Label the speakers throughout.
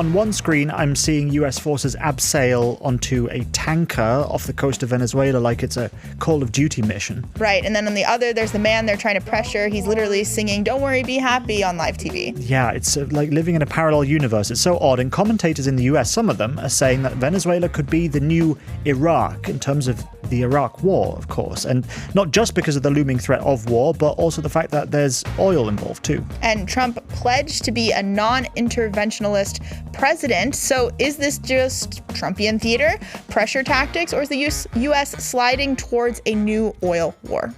Speaker 1: On one screen, I'm seeing US forces abseil onto a tanker off the coast of Venezuela like it's a Call of Duty mission.
Speaker 2: Right, and then on the other, there's the man they're trying to pressure. He's literally singing, "Don't worry, be happy" on live TV.
Speaker 1: Yeah, it's like living in a parallel universe. It's so odd. And commentators in the US, some of them, are saying that Venezuela could be the new Iraq in terms of the Iraq war, of course. And not just because of the looming threat of war, but also the fact that there's oil involved too.
Speaker 2: And Trump pledged to be a non-interventionalist president. So is this just Trumpian theater, pressure tactics, or is the U.S. sliding towards a new oil war?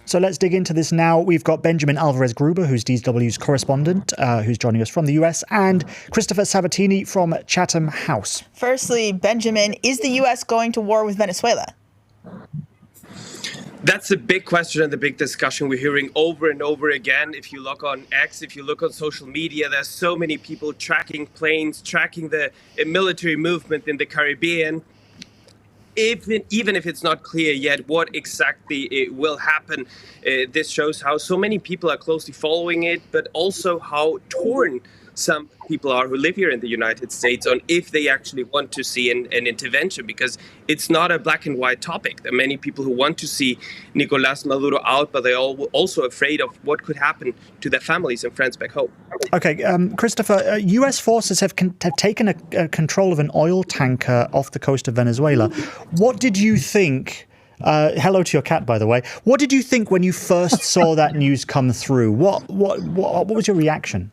Speaker 1: So let's dig into this now. We've got Benjamin Alvarez-Gruber, who's DW's correspondent, who's joining us from the US, and Christopher Sabatini from Chatham House.
Speaker 2: Firstly, Benjamin, is the U.S. going to war with Venezuela?
Speaker 3: That's a big question and the big discussion we're hearing over and over again. If you look on X, if you look on social media, there's so many people tracking planes, tracking the military movement in the Caribbean. Even if it's not clear yet what exactly it will happen, this shows how so many people are closely following it, but also how torn some people are who live here in the United States on if they actually want to see an intervention, because it's not a black and white topic. There are many people who want to see Nicolás Maduro out, but they're also afraid of what could happen to their families and friends back home.
Speaker 1: Okay, Christopher, U.S. forces have taken a control of an oil tanker off the coast of Venezuela. What did you think? Hello to your cat, by the way. What did you think when you first saw that news come through? What was your reaction?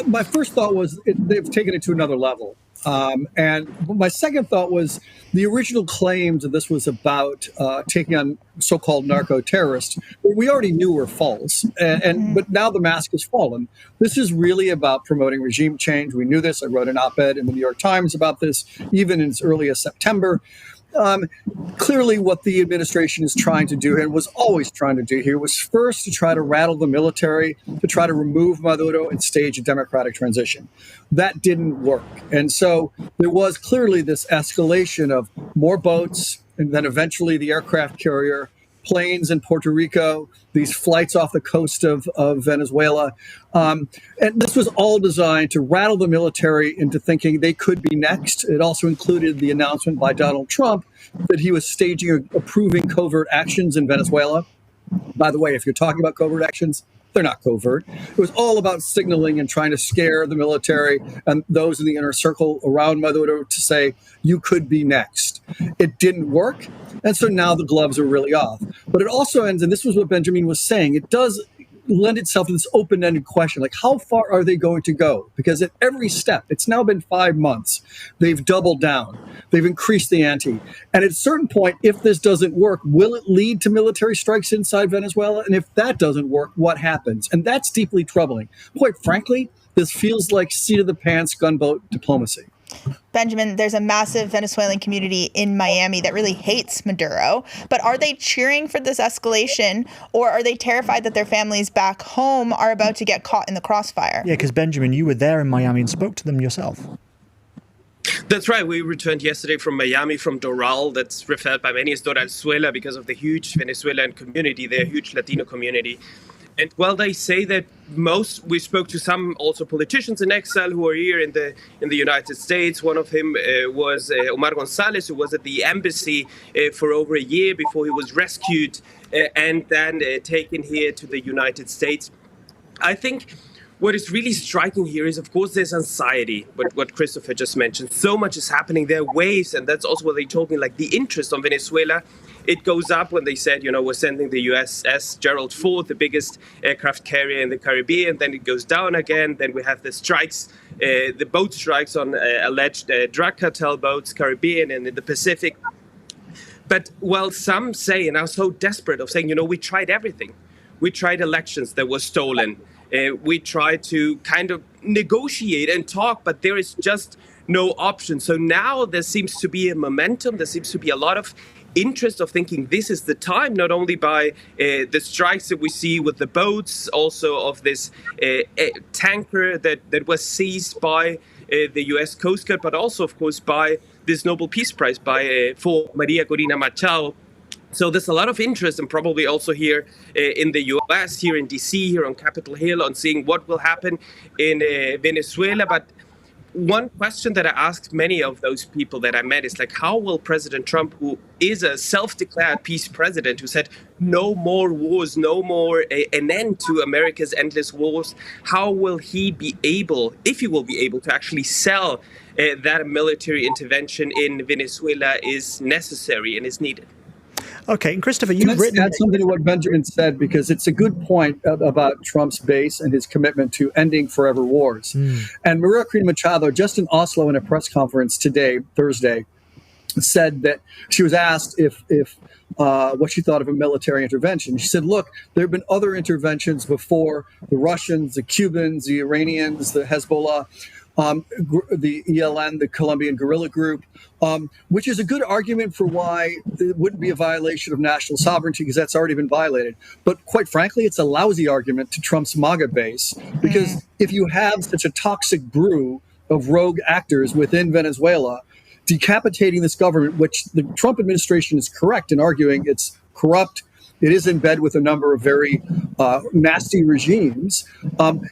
Speaker 4: My first thought was they've taken it to another level. And my second thought was the original claims that this was about taking on so-called narco-terrorists, we already knew were false. But now the mask has fallen. This is really about promoting regime change. We knew this. I wrote an op-ed in the New York Times about this, even as early as September. Clearly, what the administration is trying to do and was always trying to do here was first to try to rattle the military, to try to remove Maduro and stage a democratic transition. That didn't work. And so there was clearly this escalation of more boats and then eventually the aircraft carrier, planes in Puerto Rico, these flights off the coast of Venezuela. And this was all designed to rattle the military into thinking they could be next. It also included the announcement by Donald Trump that he was staging or approving covert actions in Venezuela. By the way, if you're talking about covert actions, they're not covert. It was all about signaling and trying to scare the military and those in the inner circle around Maduro to say, you could be next. It didn't work. And so now the gloves are really off. But it also ends, and this was what Benjamin was saying, it does lend itself to this open-ended question, like how far are they going to go? Because at every step, it's now been 5 months, they've doubled down, they've increased the ante. And at a certain point, if this doesn't work, will it lead to military strikes inside Venezuela? And if that doesn't work, what happens? And that's deeply troubling. Quite frankly, this feels like seat-of-the-pants gunboat diplomacy.
Speaker 2: Benjamin, there's a massive Venezuelan community in Miami that really hates Maduro. But are they cheering for this escalation, or are they terrified that their families back home are about to get caught in the crossfire?
Speaker 1: Yeah, because Benjamin, you were there in Miami and spoke to them yourself.
Speaker 3: That's right. We returned yesterday from Miami, from Doral, that's referred by many as Doral because of the huge Venezuelan community, their huge Latino community. And well, they say that we spoke to some also politicians in exile who are here in the United States. One of them was Omar Gonzalez, who was at the embassy for over a year before he was rescued and then taken here to the United States. I think what is really striking here is, of course, there's anxiety, but what Christopher just mentioned. So much is happening. There are waves, and that's also what they told me, like the interest on Venezuela. It goes up when they said, we're sending the USS Gerald Ford, the biggest aircraft carrier in the Caribbean. Then it goes down again. Then we have the strikes, the boat strikes on alleged drug cartel boats, Caribbean and in the Pacific. But while some say, and are so desperate of saying, we tried everything. We tried elections that were stolen. We tried to kind of negotiate and talk, but there is just no option. So now there seems to be a momentum. There seems to be a lot of interest of thinking this is the time, not only by the strikes that we see with the boats, also of this tanker that was seized by the U.S. Coast Guard, but also, of course, by this Nobel Peace Prize for Maria Corina Machado. So there's a lot of interest, and probably also here in the U.S., here in D.C., here on Capitol Hill, on seeing what will happen in Venezuela. But one question that I asked many of those people that I met is like, how will President Trump, who is a self-declared peace president, who said no more wars, no more an end to America's endless wars, how will he be able, if he will be able, to actually sell that a military intervention in Venezuela is necessary and is needed?
Speaker 1: Okay, and Christopher, you've
Speaker 4: Let's
Speaker 1: written...
Speaker 4: add something to what Benjamin said, because it's a good point about Trump's base and his commitment to ending forever wars. And Maria Corina Machado, just in Oslo in a press conference today, Thursday, said that she was asked if what she thought of a military intervention. She said, look, there have been other interventions before: the Russians, the Cubans, the Iranians, the Hezbollah, the ELN, the Colombian guerrilla group, which is a good argument for why it wouldn't be a violation of national sovereignty, because that's already been violated. But quite frankly, it's a lousy argument to Trump's MAGA base, because if you have such a toxic brew of rogue actors within Venezuela, decapitating this government, which the Trump administration is correct in arguing it's corrupt, it is in bed with a number of very nasty regimes,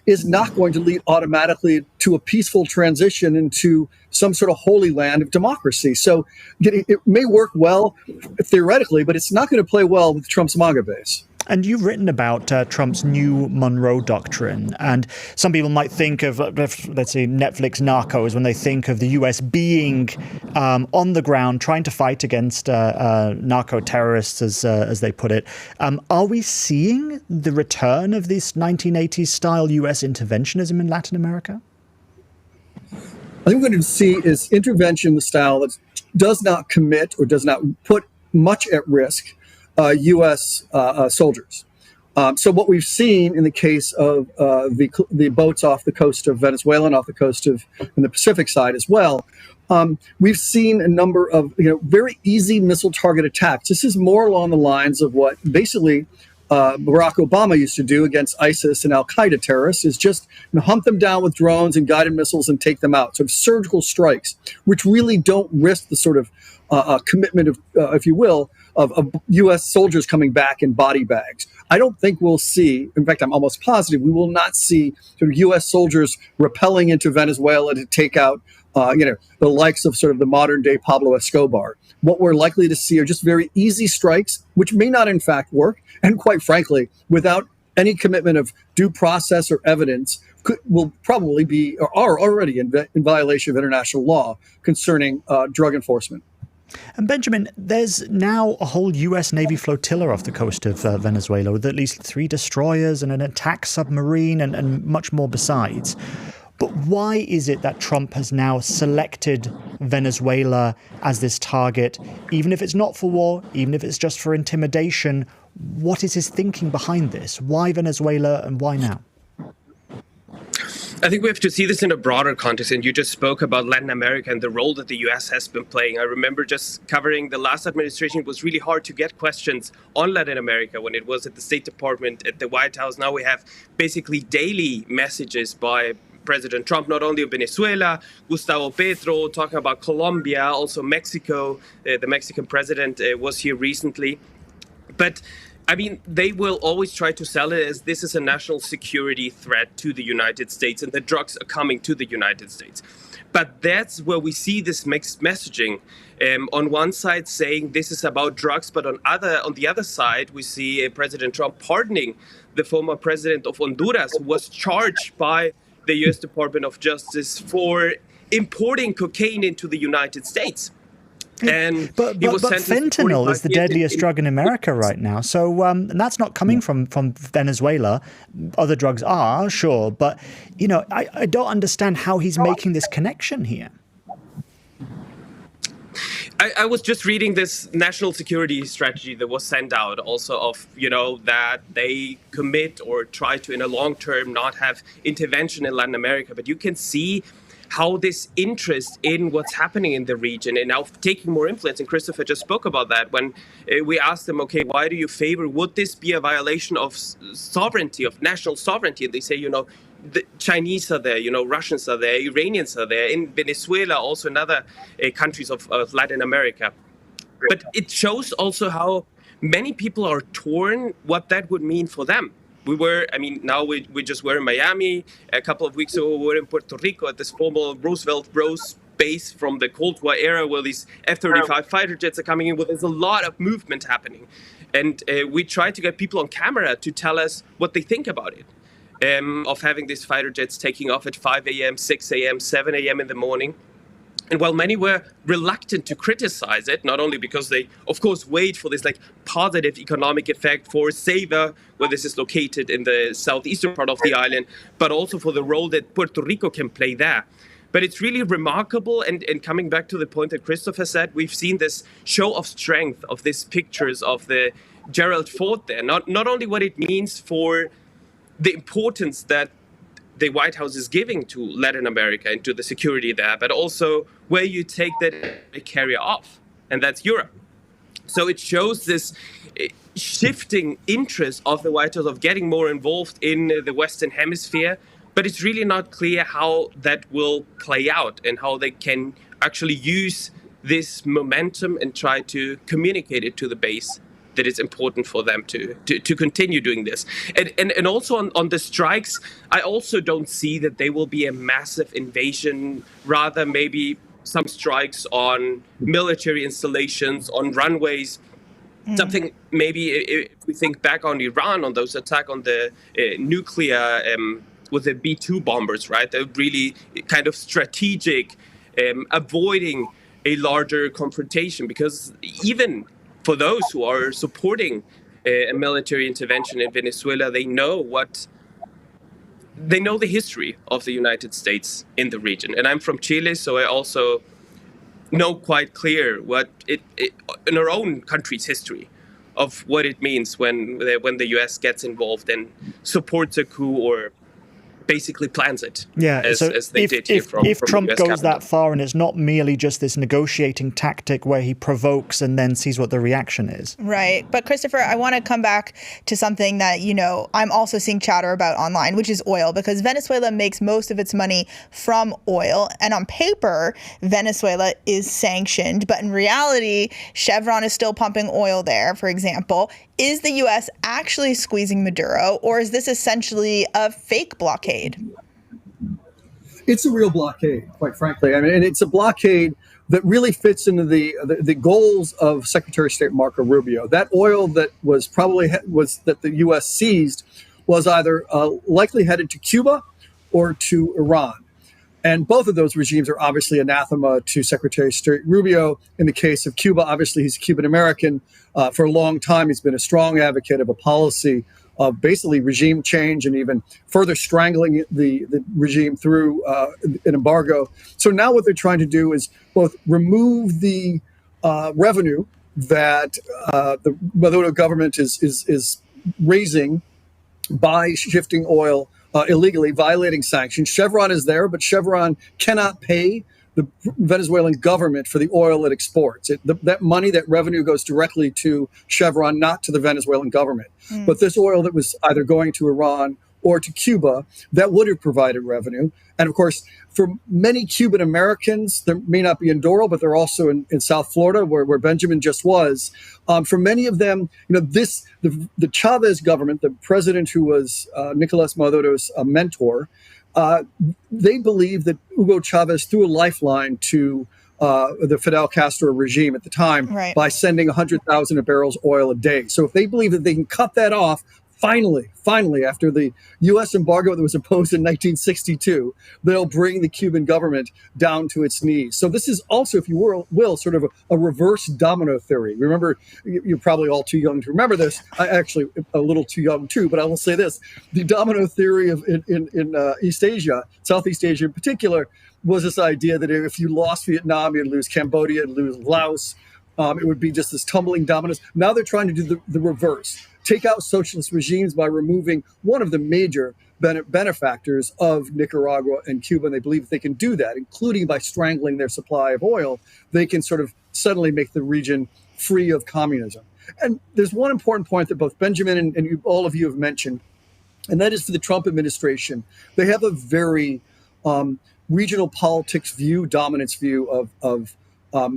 Speaker 4: is not going to lead automatically to a peaceful transition into some sort of holy land of democracy. So it may work well theoretically, but it's not going to play well with Trump's MAGA base.
Speaker 1: And you've written about Trump's new Monroe doctrine. And some people might think of, let's say, Netflix Narcos when they think of the U.S. being on the ground trying to fight against narco terrorists, as they put it. Are we seeing the return of this 1980s style U.S. interventionism in Latin America?
Speaker 4: I think what we're going to see is intervention in the style that does not commit or does not put much at risk U.S. Soldiers. So what we've seen in the case of the boats off the coast of Venezuela and off the coast of in the Pacific side as well, we've seen a number of very easy missile target attacks. This is more along the lines of what basically Barack Obama used to do against ISIS and Al-Qaeda terrorists, is just hunt them down with drones and guided missiles and take them out. Sort of surgical strikes, which really don't risk the sort of commitment of, if you will, of U.S. soldiers coming back in body bags. I don't think we'll see, in fact, I'm almost positive, we will not see sort of U.S. soldiers rappelling into Venezuela to take out, the likes of sort of the modern day Pablo Escobar. What we're likely to see are just very easy strikes, which may not in fact work. And quite frankly, without any commitment of due process or evidence, will probably be or are already in violation of international law concerning drug enforcement.
Speaker 1: And Benjamin, there's now a whole U.S. Navy flotilla off the coast of Venezuela with at least 3 destroyers and an attack submarine and much more besides. But why is it that Trump has now selected Venezuela as this target, even if it's not for war, even if it's just for intimidation? What is his thinking behind this? Why Venezuela and why now?
Speaker 3: I think we have to see this in a broader context, and you just spoke about Latin America and the role that the U.S. has been playing. I remember just covering the last administration. It was really hard to get questions on Latin America when it was at the State Department, at the White House. Now we have basically daily messages by President Trump, not only of Venezuela, Gustavo Petro, talking about Colombia, also Mexico. The Mexican president was here recently. But I mean, they will always try to sell it as this is a national security threat to the United States and the drugs are coming to the United States. But that's where we see this mixed messaging. On one side saying this is about drugs, but on the other side, we see President Trump pardoning the former president of Honduras, who was charged by the U.S. Department of Justice for importing cocaine into the United States. And
Speaker 1: but fentanyl is the deadliest drug in America right now. So and that's not coming from Venezuela. Other drugs are, sure. But, I don't understand how he's making this connection here.
Speaker 3: I was just reading this national security strategy that was sent out also of, that they commit or try to, in a long term, not have intervention in Latin America. But you can see how this interest in what's happening in the region and now taking more influence, and Christopher just spoke about that, when we asked them, okay, why do you favor, would this be a violation of sovereignty, of national sovereignty? And they say, the Chinese are there, Russians are there, Iranians are there, in Venezuela, also in other countries of Latin America. But it shows also how many people are torn what that would mean for them. we just were in Miami. A couple of weeks ago, we were in Puerto Rico at this formal Roosevelt Rose base from the Cold War era where these F-35 fighter jets are coming in. Well, there's a lot of movement happening. And we try to get people on camera to tell us what they think about it, of having these fighter jets taking off at 5 a.m., 6 a.m., 7 a.m. in the morning. And while many were reluctant to criticize it, not only because they, of course, wait for this positive economic effect for Ceiba, where this is located in the southeastern part of the island, but also for the role that Puerto Rico can play there. But it's really remarkable, and coming back to the point that Christopher said, we've seen this show of strength of these pictures of the Gerald Ford there. Not only what it means for the importance that the White House is giving to Latin America and to the security there, but also where you take that carrier off, and that's Europe. So it shows this shifting interest of the White House of getting more involved in the Western Hemisphere, but it's really not clear how that will play out and how they can actually use this momentum and try to communicate it to the base that it's important for them to continue doing this. And also on the strikes, I also don't see that they will be a massive invasion, rather maybe some strikes on military installations, on runways, something maybe if we think back on Iran, on those attacks on the nuclear, with the B-2 bombers, right? They're really kind of strategic, avoiding a larger confrontation, because even for those who are supporting a military intervention in Venezuela, they know the history of the United States in the region. And I'm from Chile, so I also know quite clear what it in our own country's history of what it means when the US gets involved and supports a coup or basically plans it.
Speaker 1: Yeah,
Speaker 3: as they did
Speaker 1: if Trump
Speaker 3: US
Speaker 1: goes
Speaker 3: capital.
Speaker 1: that far, and it's not merely just this negotiating tactic where he provokes and then sees what the reaction is.
Speaker 2: Right. But Christopher, I want to come back to something that, I'm also seeing chatter about online, which is oil, because Venezuela makes most of its money from oil. And on paper, Venezuela is sanctioned. But in reality, Chevron is still pumping oil there, for example. Is the U.S. actually squeezing Maduro, or is this essentially a fake blockade?
Speaker 4: It's a real blockade, quite frankly. And it's a blockade that really fits into the goals of Secretary of State Marco Rubio. That oil that was that the U.S. seized was either likely headed to Cuba or to Iran. And both of those regimes are obviously anathema to Secretary of State Rubio. In the case of Cuba, obviously he's Cuban-American. For a long time, he's been a strong advocate of a policy of basically regime change and even further strangling the regime through an embargo. So now what they're trying to do is both remove the revenue that the Maduro government is raising by shifting oil illegally, violating sanctions. Chevron is there, but Chevron cannot pay the Venezuelan government for the oil it exports. That money, that revenue goes directly to Chevron, not to the Venezuelan government. But this oil that was either going to Iran or to Cuba, that would have provided revenue. And of course, for many Cuban Americans, there may not be in Donroe, but they're also in South Florida, where Benjamin just was. For many of them, the Chavez government, the president who was Nicolas Maduro's mentor, they believe that Hugo Chavez threw a lifeline to the Fidel Castro regime at the time by sending 100,000 barrels of oil a day. So if they believe that they can cut that off, finally, after the U.S. embargo that was imposed in 1962, they'll bring the Cuban government down to its knees. So this is also, if you will, sort of a reverse domino theory. Remember, you're probably all too young to remember this. I actually a little too young too, but I will say this. The domino theory in East Asia, Southeast Asia in particular, was this idea that if you lost Vietnam, you'd lose Cambodia, you'd lose Laos. It would be just this tumbling dominoes. Now they're trying to do the reverse. Take out socialist regimes by removing one of the major benefactors of Nicaragua and Cuba. And they believe if they can do that, including by strangling their supply of oil, they can sort of suddenly make the region free of communism. And there's one important point that both Benjamin and all of you have mentioned, and that is for the Trump administration. They have a very regional politics view, dominance view of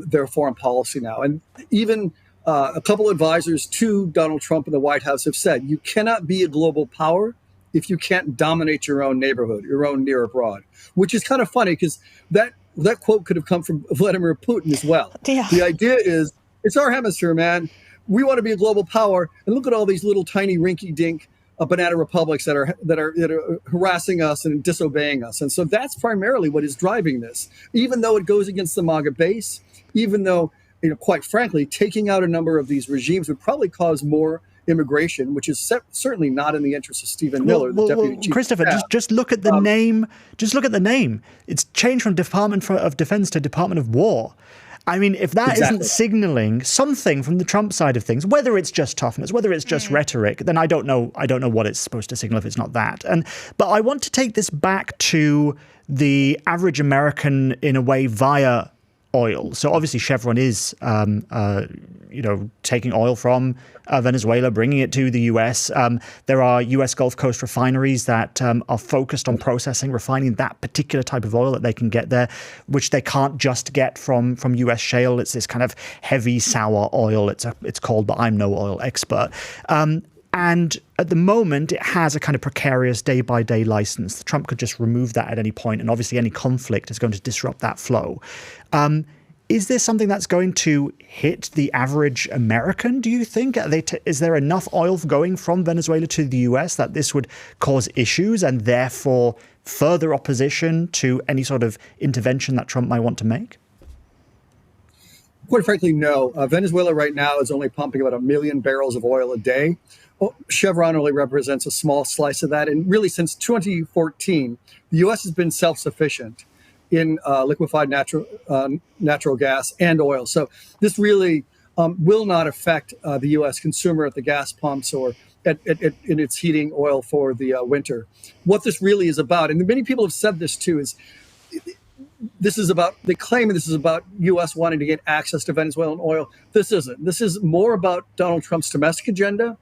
Speaker 4: their foreign policy now. And even a couple advisors to Donald Trump in the White House have said, you cannot be a global power if you can't dominate your own neighborhood, your own near abroad, which is kind of funny because that quote could have come from Vladimir Putin as well.
Speaker 2: Yeah.
Speaker 4: The idea is, it's our hemisphere, man. We want to be a global power, and look at all these little tiny rinky-dink banana republics that are harassing us and disobeying us. And so that's primarily what is driving this, even though it goes against the MAGA base, even though, quite frankly, taking out a number of these regimes would probably cause more immigration, which is certainly not in the interest of Stephen Miller, the deputy chief.
Speaker 1: Christopher, just look at the name. Just look at the name. It's changed from Department of Defense to Department of War. I mean, if that isn't signaling something from the Trump side of things, whether it's just toughness, whether it's just rhetoric, then I don't know what it's supposed to signal if it's not that. But I want to take this back to the average American in a way via oil. So obviously Chevron is, taking oil from Venezuela, bringing it to the U.S. There are U.S. Gulf Coast refineries that are focused on processing, refining that particular type of oil that they can get there, which they can't just get from U.S. shale. It's this kind of heavy, sour oil. It's called, but I'm no oil expert. And at the moment, it has a kind of precarious day-by-day license. Trump could just remove that at any point, and obviously any conflict is going to disrupt that flow. Is this something that's going to hit the average American, do you think? Is there enough oil going from Venezuela to the U.S. that this would cause issues and therefore further opposition to any sort of intervention that Trump might want to make?
Speaker 4: Quite frankly, no. Venezuela right now is only pumping about 1 million barrels of oil a day. Chevron only represents a small slice of that. And really, since 2014, the U.S. has been self-sufficient in liquefied natural gas and oil. So this really will not affect the U.S. consumer at the gas pumps or in its heating oil for the winter. What this really is about, and many people have said this too, is they claim this is about U.S. wanting to get access to Venezuelan oil. This isn't. This is more about Donald Trump's domestic agenda,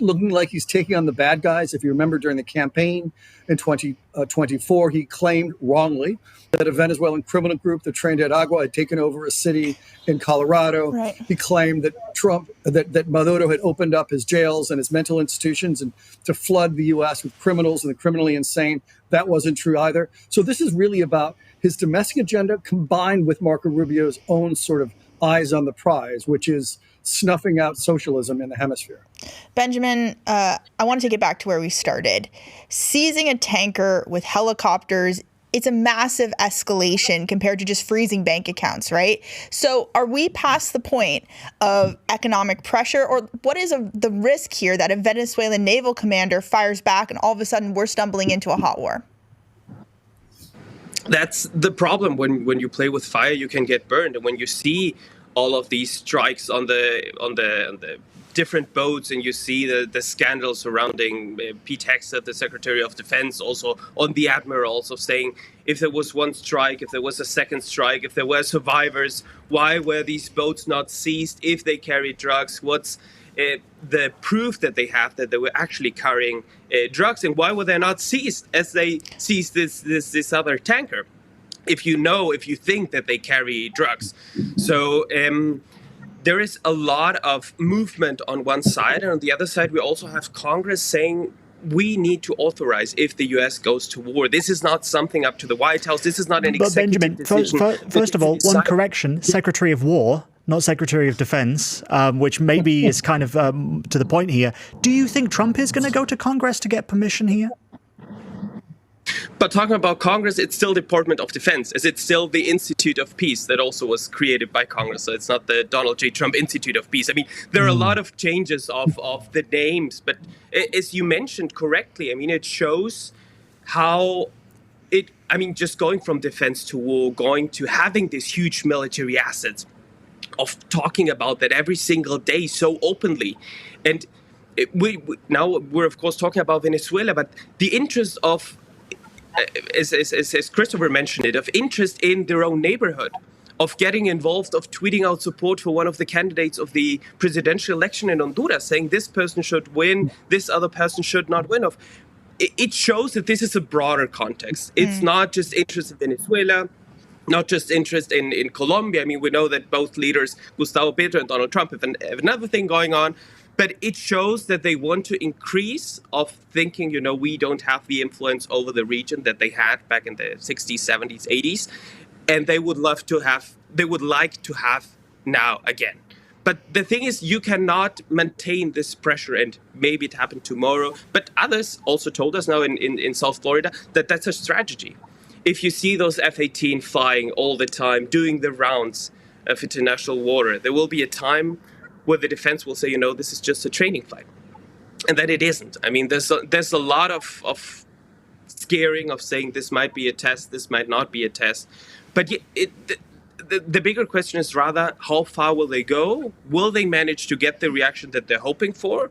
Speaker 4: looking like he's taking on the bad guys. If you remember during the campaign in 2024, he claimed wrongly that a Venezuelan criminal group, the Tren de Aragua, had taken over a city in Colorado.
Speaker 2: Right.
Speaker 4: He claimed that that Maduro had opened up his jails and his mental institutions and to flood the U.S. with criminals and the criminally insane. That wasn't true either. So this is really about his domestic agenda combined with Marco Rubio's own sort of eyes on the prize, which is snuffing out socialism in the hemisphere.
Speaker 2: Benjamin, I want to take it back to where we started. Seizing a tanker with helicopters, it's a massive escalation compared to just freezing bank accounts, right? So are we past the point of economic pressure, or what is the risk here that a Venezuelan naval commander fires back and all of a sudden we're stumbling into a hot war?
Speaker 3: That's the problem. When you play with fire, you can get burned. And when you see all of these strikes on the different boats, and you see the scandal surrounding Pete Hegseth, the Secretary of Defense, also on the Admiral, also saying if there was one strike, if there was a second strike, if there were survivors, why were these boats not seized if they carried drugs? What's the proof that they have that they were actually carrying drugs, and why were they not seized as they seized this other tanker? If you think that they carry drugs. So there is a lot of movement on one side, and on the other side, we also have Congress saying we need to authorize if the U.S. goes to war. This is not something up to the White House. This is not an executive decision.
Speaker 1: First of all, one correction: Secretary of War, not Secretary of Defense, which maybe is kind of to the point here. Do you think Trump is going to go to Congress to get permission here?
Speaker 3: But talking about Congress, it's still Department of Defense, as it's still the Institute of Peace that also was created by Congress. So it's not the Donald J. Trump Institute of Peace. I mean, there are a lot of changes of the names, but as you mentioned correctly, I mean, it shows how just going from defense to war, going to having these huge military assets, of talking about that every single day so openly. And now we're, of course, talking about Venezuela, but the interest of, as Christopher mentioned it, of interest in their own neighborhood, of getting involved, of tweeting out support for one of the candidates of the presidential election in Honduras, saying this person should win, this other person should not win. It shows that this is a broader context. It's not just interest in Venezuela. not just interest in Colombia. I mean, we know that both leaders, Gustavo Petro and Donald Trump, have another thing going on. But it shows that they want to increase of thinking, we don't have the influence over the region that they had back in the 60s, 70s, 80s. And they would like to have now again. But the thing is, you cannot maintain this pressure, and maybe it happened tomorrow. But others also told us now in South Florida that that's a strategy. If you see those F-18 flying all the time, doing the rounds of international water, there will be a time where the defense will say, this is just a training flight. And that it isn't. I mean, there's a lot of scaring of saying this might be a test, this might not be a test. But the bigger question is rather, how far will they go? Will they manage to get the reaction that they're hoping for?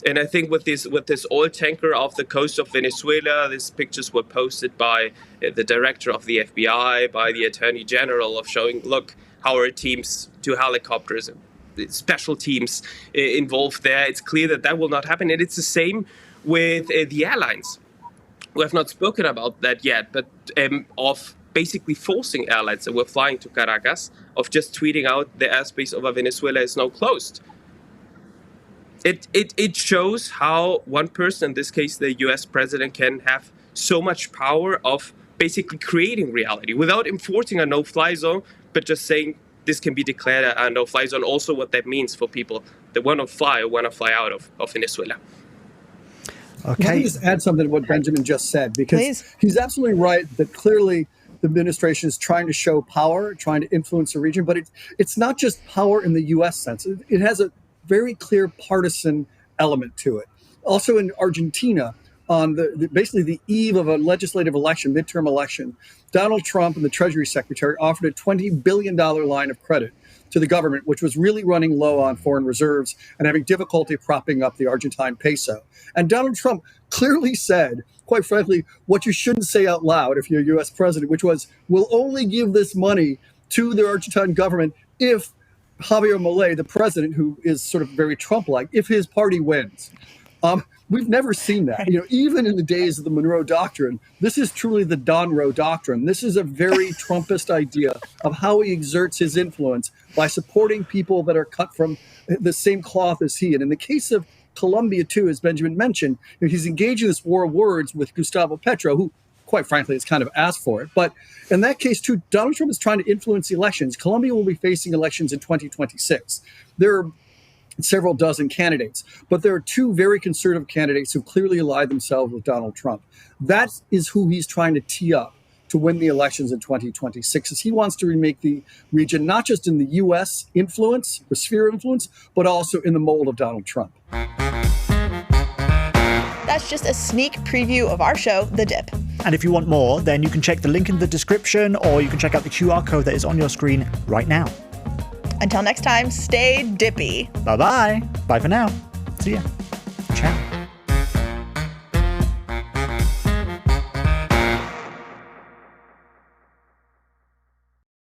Speaker 3: And I think with this oil tanker off the coast of Venezuela, these pictures were posted by the director of the FBI, by the Attorney General, of showing, look, how are teams, 2 helicopters, special teams involved there. It's clear that will not happen. And it's the same with the airlines. We have not spoken about that yet, but of basically forcing airlines that were flying to Caracas, of just tweeting out the airspace over Venezuela is now closed. It shows how one person, in this case the US president, can have so much power of basically creating reality without enforcing a no-fly zone, but just saying this can be declared a no-fly zone. Also what that means for people that want to fly or want to fly out of Venezuela.
Speaker 4: Okay. Let me just add something to what Benjamin just said, because he's absolutely right that clearly the administration is trying to show power, trying to influence the region, but it's not just power in the U.S. sense. It has a very clear partisan element to it. Also in Argentina, on basically the eve of a legislative election, midterm election, Donald Trump and the Treasury Secretary offered a $20 billion line of credit to the government, which was really running low on foreign reserves and having difficulty propping up the Argentine peso. And Donald Trump clearly said, quite frankly, what you shouldn't say out loud if you're a U.S. president, which was, we'll only give this money to the Argentine government if Javier Milei, the president, who is sort of very Trump-like, if his party wins. We've never seen that. Even in the days of the Monroe Doctrine, this is truly the Donroe Doctrine. This is a very Trumpist idea of how he exerts his influence by supporting people that are cut from the same cloth as he. And in the case of Colombia, too, as Benjamin mentioned, he's engaging this war of words with Gustavo Petro, who, quite frankly, has kind of asked for it. But in that case, too, Donald Trump is trying to influence the elections. Colombia will be facing elections in 2026. There are several dozen candidates, but there are 2 very conservative candidates who clearly ally themselves with Donald Trump. That is who he's trying to tee up to win the elections in 2026, as he wants to remake the region not just in the U.S. influence, or sphere of influence, but also in the mold of Donald Trump.
Speaker 2: That's just a sneak preview of our show, The Dip.
Speaker 1: And if you want more, then you can check the link in the description, or you can check out the QR code that is on your screen right now.
Speaker 2: Until next time, stay dippy.
Speaker 1: Bye-bye. Bye for now. See ya.